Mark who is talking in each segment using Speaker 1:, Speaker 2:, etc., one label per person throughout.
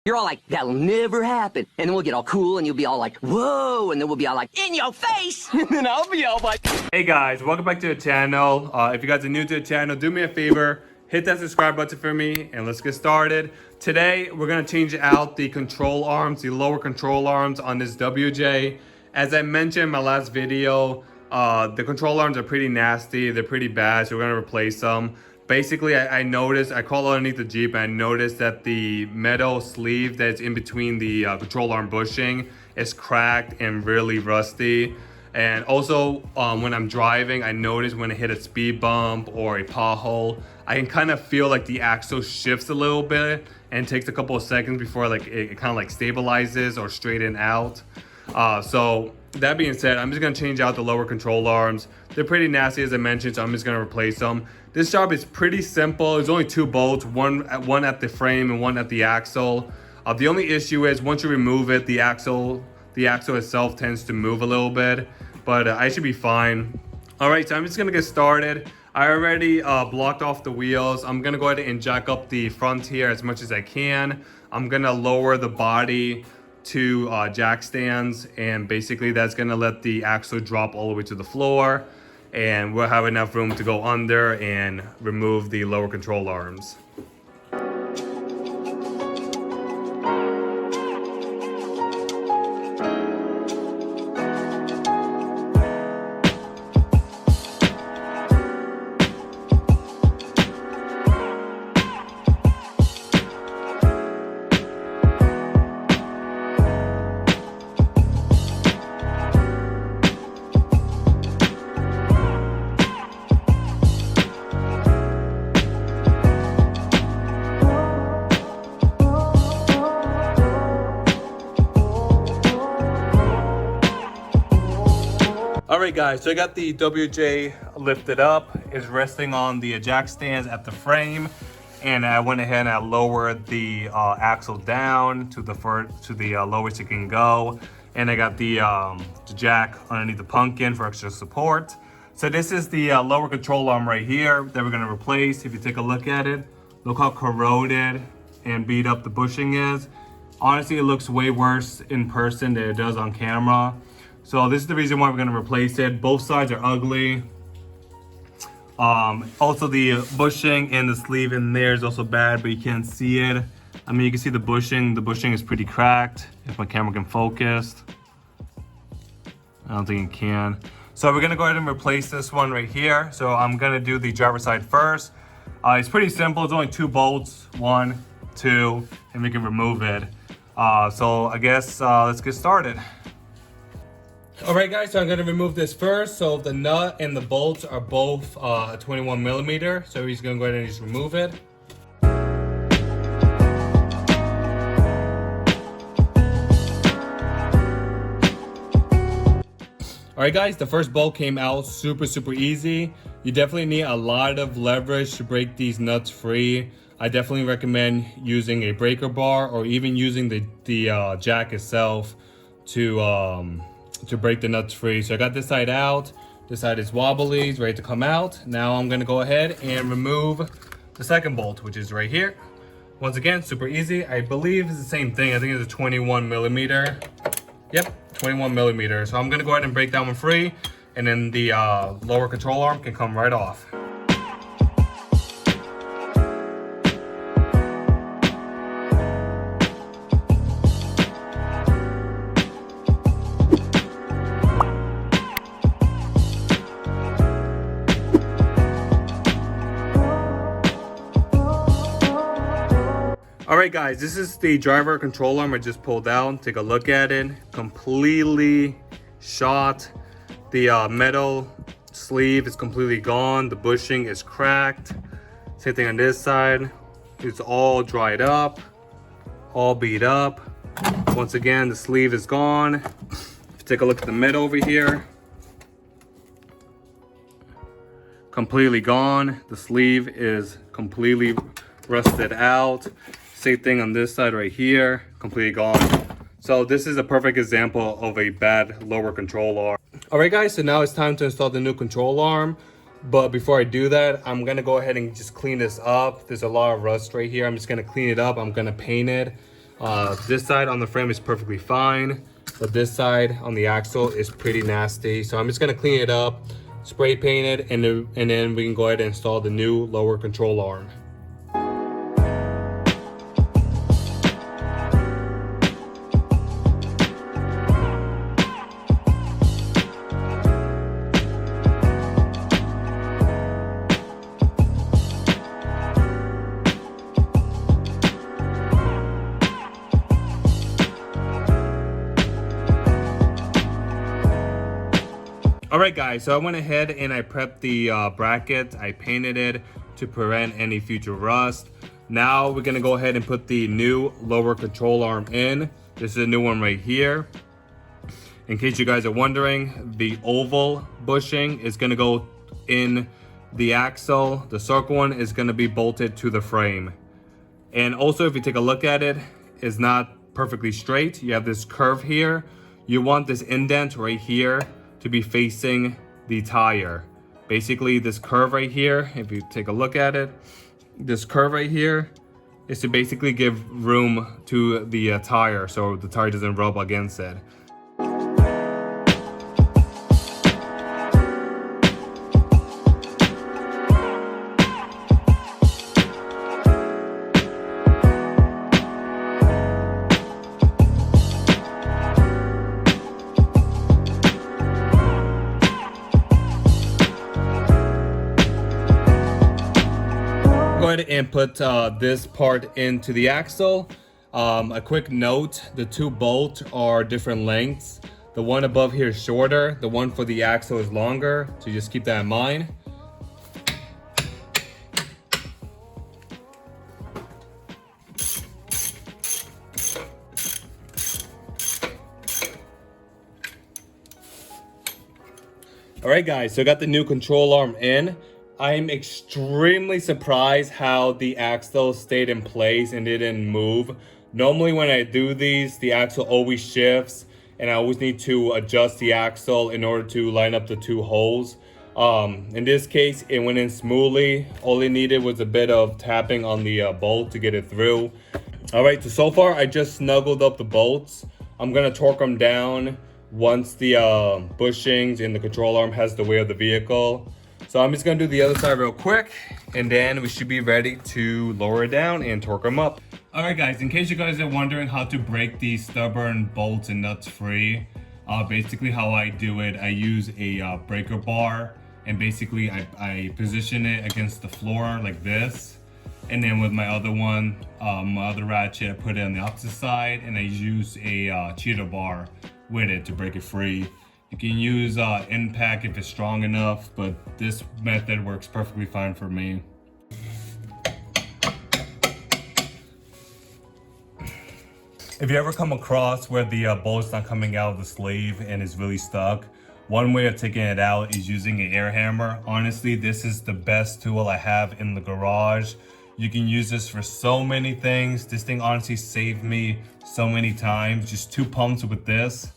Speaker 1: You're all like, that'll never happen. And then we'll get all cool and you'll be all like, whoa. And then we'll be all like, in your face. And then I'll be all like,
Speaker 2: hey guys, welcome back to the channel. If you guys are new to the channel, do me a favor, hit that subscribe button for me and let's get started. Today, we're gonna change out the control arms, the lower control arms on this WJ. As I mentioned in my last video, the control arms are pretty nasty. They're pretty bad, so we're gonna replace them. Basically, I noticed, I crawled underneath the Jeep and I noticed that the metal sleeve that's in between the control arm bushing is cracked and really rusty. And also, when I'm driving, I notice when I hit a speed bump or a pothole, I can kind of feel like the axle shifts a little bit and it takes a couple of seconds before like it kind of like stabilizes or straighten out. So that being said, I'm just gonna change out the lower control arms. They're pretty nasty as I mentioned, so I'm just gonna replace them. This job is pretty simple. There's only two bolts, one at the frame and one at the axle. The only issue is once you remove it, the axle itself tends to move a little bit, but I should be fine. All right, so I'm just gonna get started. I already blocked off the wheels. I'm gonna go ahead and jack up the front here as much as I can. I'm gonna lower the body to jack stands, and basically that's gonna let the axle drop all the way to the floor, and we'll have enough room to go under and remove the lower control arms. Alright guys, so I got the WJ lifted up. It's resting on the jack stands at the frame, and I went ahead and I lowered the axle down to the lowest it can go, and I got the jack underneath the pumpkin for extra support. So this is the lower control arm right here that we're going to replace. If you take a look at it, look how corroded and beat up the bushing is. Honestly, it looks way worse in person than it does on camera. So this is the reason why we're gonna replace it. Both sides are ugly. Also the bushing and the sleeve in there is also bad, but you can't see it. I mean, you can see the bushing. The bushing is pretty cracked, if my camera can focus. I don't think it can. So we're gonna go ahead and replace this one right here. So I'm gonna do the driver's side first. It's pretty simple, it's only two bolts, 1, 2, and we can remove it. So I guess let's get started. All right guys, so I'm gonna remove this first. So the nut and the bolts are both 21 millimeter. So he's gonna go ahead and just remove it. All right guys, the first bolt came out super easy. You definitely need a lot of leverage to break these nuts free. I definitely recommend using a breaker bar or even using the jack itself to break the nuts free. So I got this side out. This side is wobbly, it's ready to come out. Now I'm gonna go ahead and remove the second bolt, which is right here. Once again, super easy. I believe it's the same thing. I think it's a 21 millimeter. Yep, 21 millimeter. So I'm gonna go ahead and break that one free, and then the lower control arm can come right off. Alright guys, this is the driver control arm I just pulled out. Take a look at it. Completely shot. The metal sleeve is completely gone. The bushing is cracked. Same thing on this side. It's all dried up, all beat up. Once again, the sleeve is gone. If you take a look at the metal over here, completely gone. The sleeve is completely rusted out. Same thing on this side right here, completely gone. So this is a perfect example of a bad lower control arm. All right guys, so now it's time to install the new control arm. But before I do that, I'm gonna go ahead and just clean this up. There's a lot of rust right here. I'm just gonna clean it up. I'm gonna paint it. This side on the frame is perfectly fine, but this side on the axle is pretty nasty. So I'm just gonna clean it up, spray paint it, and then we can go ahead and install the new lower control arm. Alright guys, so I went ahead and I prepped the bracket. I painted it to prevent any future rust. Now we're going to go ahead and put the new lower control arm in. This is a new one right here. In case you guys are wondering, the oval bushing is going to go in the axle. The circle one is going to be bolted to the frame. And also, if you take a look at it, it's not perfectly straight. You have this curve here. You want this indent right here to be facing the tire. Basically, this curve right here, if you take a look at it, this curve right here is to basically give room to the tire so the tire doesn't rub against it. Go ahead and put this part into the axle. A quick note, the two bolts are different lengths. The one above here is shorter, the one for the axle is longer, so just keep that in mind. Alright guys, so I got the new control arm in. I'm extremely surprised how the axle stayed in place and didn't move. Normally when I do these, the axle always shifts and I always need to adjust the axle in order to line up the two holes. In this case, it went in smoothly. All it needed was a bit of tapping on the bolt to get it through. Alright, so far I just snuggled up the bolts. I'm gonna torque them down once the bushings and the control arm has the weight of the vehicle. So I'm just gonna do the other side real quick and then we should be ready to lower it down and torque them up. Alright guys, in case you guys are wondering how to break these stubborn bolts and nuts free, basically how I do it, I use a breaker bar and basically I position it against the floor like this. And then with my other one, my other ratchet, I put it on the opposite side and I use a cheater bar with it to break it free. You can use impact if it's strong enough, but this method works perfectly fine for me. If you ever come across where the bolt's not coming out of the sleeve and it's really stuck, one way of taking it out is using an air hammer. Honestly, this is the best tool I have in the garage. You can use this for so many things. This thing honestly saved me so many times. Just 2 pumps with this.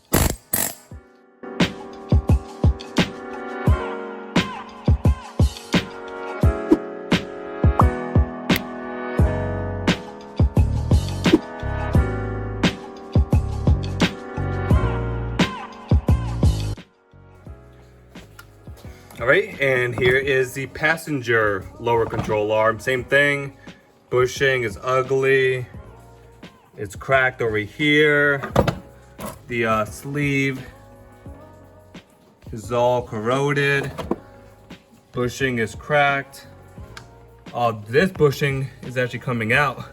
Speaker 2: Alright, and here is the passenger lower control arm. Same thing, bushing is ugly, it's cracked over here, the sleeve is all corroded, bushing is cracked, this bushing is actually coming out.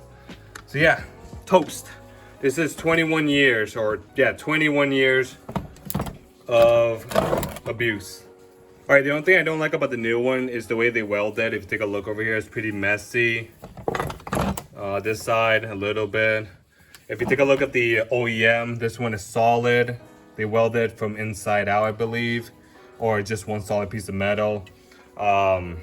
Speaker 2: So yeah, toast. This is 21 years, or yeah, 21 years of abuse. Alright, the only thing I don't like about the new one is the way they weld it. If you take a look over here, it's pretty messy. This side, a little bit. If you take a look at the OEM, this one is solid. They weld it from inside out, I believe. Or just one solid piece of metal. So,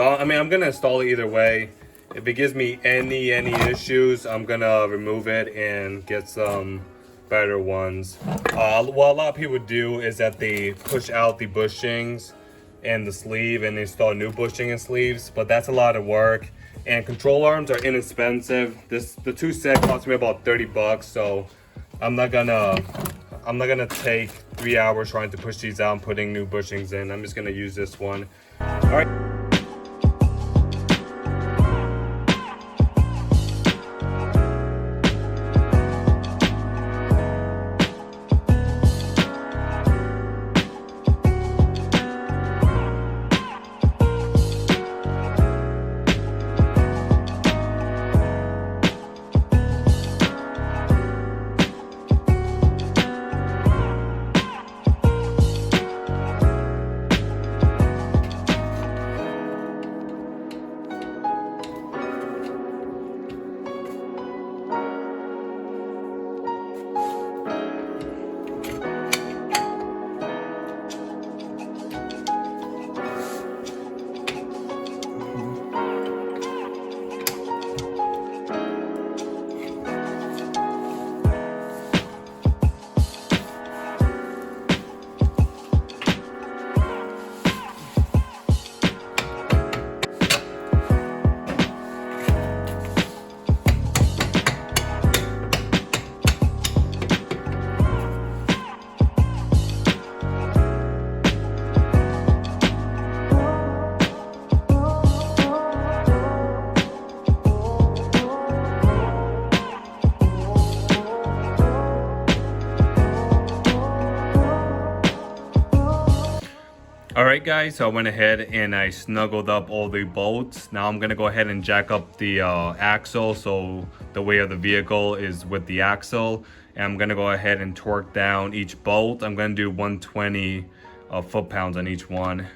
Speaker 2: I mean, I'm going to install it either way. If it gives me any issues, I'm going to remove it and get some better ones. What a lot of people do is that they push out the bushings and the sleeve and install new bushing and sleeves, but that's a lot of work And control arms are inexpensive. The two set cost me about 30 bucks, so I'm not gonna take 3 hours trying to push these out and putting new bushings in. I'm just gonna use this one. All right. Alright guys, so I went ahead and I snuggled up all the bolts. Now I'm gonna go ahead and jack up the axle, so the weight of the vehicle is with the axle. And I'm gonna go ahead and torque down each bolt. I'm gonna do 120 foot-pounds on each one.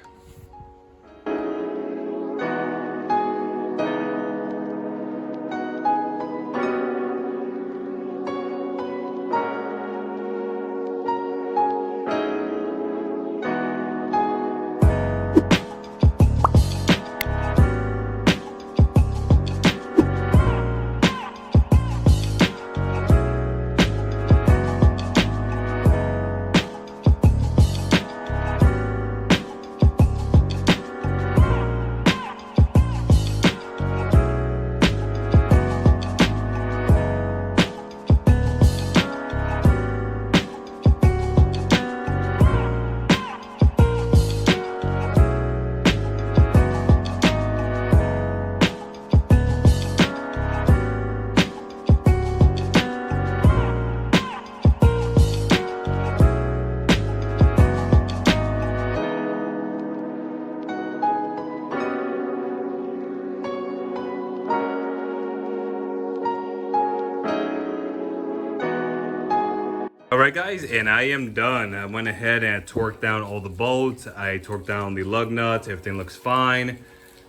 Speaker 2: Alright guys, and I am done. I went ahead and torqued down all the bolts. I torqued down the lug nuts. Everything looks fine.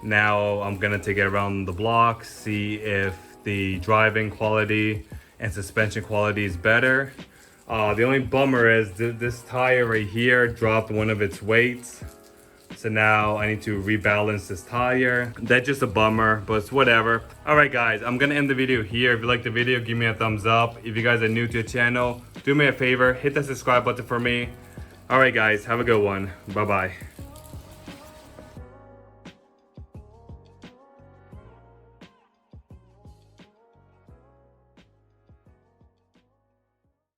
Speaker 2: Now I'm gonna take it around the block, see if the driving quality and suspension quality is better. The only bummer is this tire right here dropped one of its weights. So now I need to rebalance this tire. That's just a bummer, but it's whatever. Alright guys, I'm gonna end the video here. If you liked the video, give me a thumbs up. If you guys are new to the channel, do me a favor, hit that subscribe button for me. Alright guys, have a good one. Bye bye.